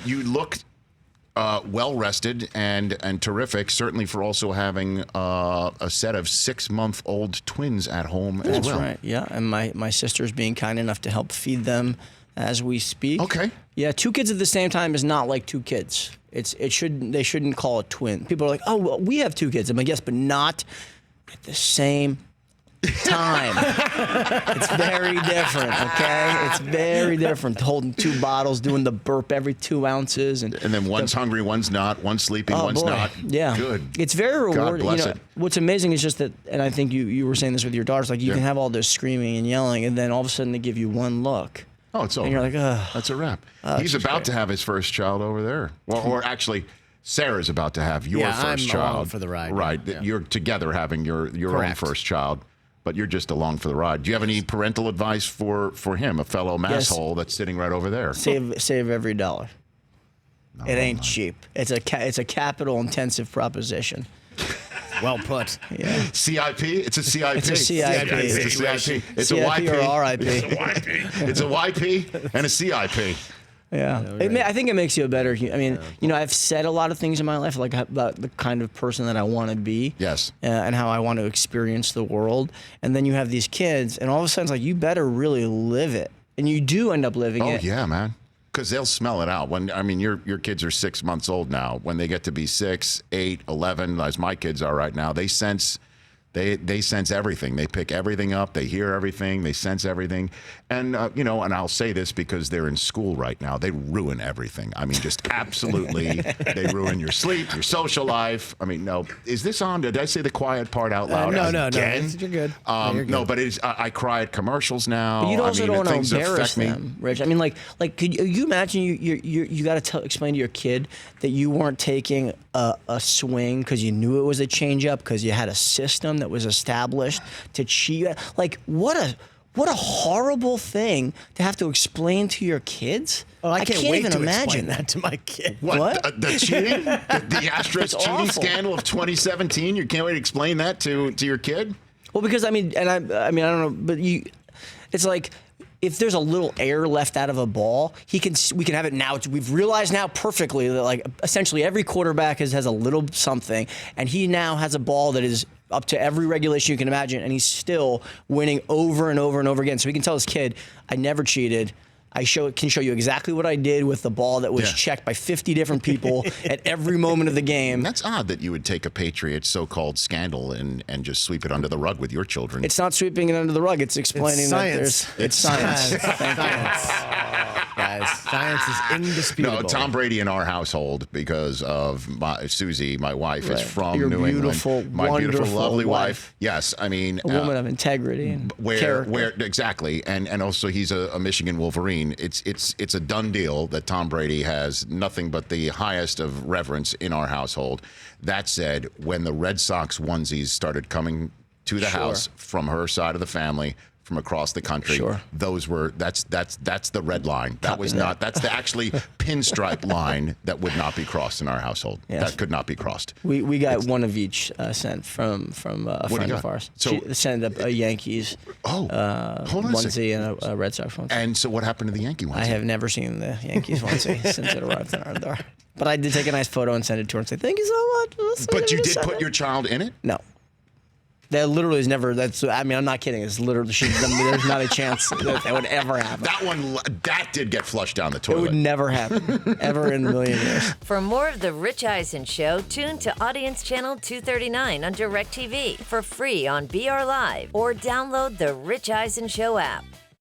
you look well rested and terrific. Certainly for also having a set of 6-month-old twins at home as well. That's right. Yeah, and my sister's being kind enough to help feed them as we speak. Okay. Yeah, 2 kids at the same time is not like 2 kids. They shouldn't call it twin. People are like, oh, well, we have 2 kids. I'm like, yes, but not at the same time. It's very different, okay? It's very different. Holding 2 bottles, doing the burp every 2 ounces, and then one's hungry, one's not. One's sleeping, one's not. Yeah, good. It's very rewarding. God bless it. What's amazing is just that, and I think you were saying this with your daughters. Like you can have all this screaming and yelling, and then all of a sudden they give you one look. Oh, it's over. And you're like, ugh. That's a wrap. He's about to have his first child over there. Well, or actually, Sarah's about to have your first child. Along for the ride. Right. Yeah. You're together having your own first child, but you're just along for the ride. Do you have any parental advice for him, a fellow masshole that's sitting right over there? Save every dollar. No, it ain't cheap. It's a capital intensive proposition. Well put. Yeah. CIP? It's a CIP. It's a CIP. It's a CIP. It's CIP a YP. or RIP. It's a YP and a CIP. Yeah. I think it makes you a better human. I mean, I've said a lot of things in my life, like about the kind of person that I want to be. Yes. And how I want to experience the world. And then you have these kids, and all of a sudden it's like, you better really live it. And you do end up living it. Oh, yeah, man. Because they'll smell it out. Your kids are 6 months old now. When they get to be 6, 8, 11, as my kids are right now, they sense everything. They pick everything up. They hear everything. They sense everything. And, and I'll say this because they're in school right now. They ruin everything. I mean, just absolutely. They ruin your sleep, your social life. I mean, no. Is this on? Did I say the quiet part out loud? No. You're good. You're good. No, but I cry at commercials now. But you also don't want to embarrass them, me. Rich. I mean, like could you imagine you got to explain to your kid that you weren't taking a swing because you knew it was a changeup because you had a system that was established to cheat? Like what a horrible thing to have to explain to your kids. Oh, I can't wait even to imagine explain that to my kid. What? The cheating? The Astros cheating awful. scandal of 2017? You can't wait to explain that to your kid? Well, because I mean, I don't know, but it's like, if there's a little air left out of a ball, we can have it now. We've realized now perfectly that like essentially every quarterback has a little something, and he now has a ball that is up to every regulation you can imagine, and he's still winning over and over and over again. So he can tell his kid, I never cheated. I can show you exactly what I did with the ball that was checked by 50 different people at every moment of the game. That's odd that you would take a Patriots so-called scandal and just sweep it under the rug with your children. It's not sweeping it under the rug. It's explaining that there's... It's science. Guys, science is indisputable. No, Tom Brady in our household, because of Susie, my wife, is from Your New beautiful, England. My beautiful, lovely wife. Yes, I mean... A woman of integrity and character. Exactly. And also he's a Michigan Wolverine. It's a done deal that Tom Brady has nothing but the highest of reverence in our household. That said, when the Red Sox onesies started coming to the house from her side of the family, from across the country, that's the red line. That's the actually pinstripe line that would not be crossed in our household. Yes. That could not be crossed. We got one of each sent from a friend of ours. So she sent a Yankees onesie and a Red Sox onesie. And so what happened to the Yankee onesie? I have never seen the Yankees onesie since it arrived in our door. But I did take a nice photo and send it to her and say, thank you so much. But you did put your child in it? No. That literally is never. I'm not kidding. It's literally. There's not a chance that would ever happen. That did get flushed down the toilet. It would never happen, ever in a million years. For more of the Rich Eisen Show, tune to Audience Channel 239 on DirecTV for free on BR Live, or download the Rich Eisen Show app.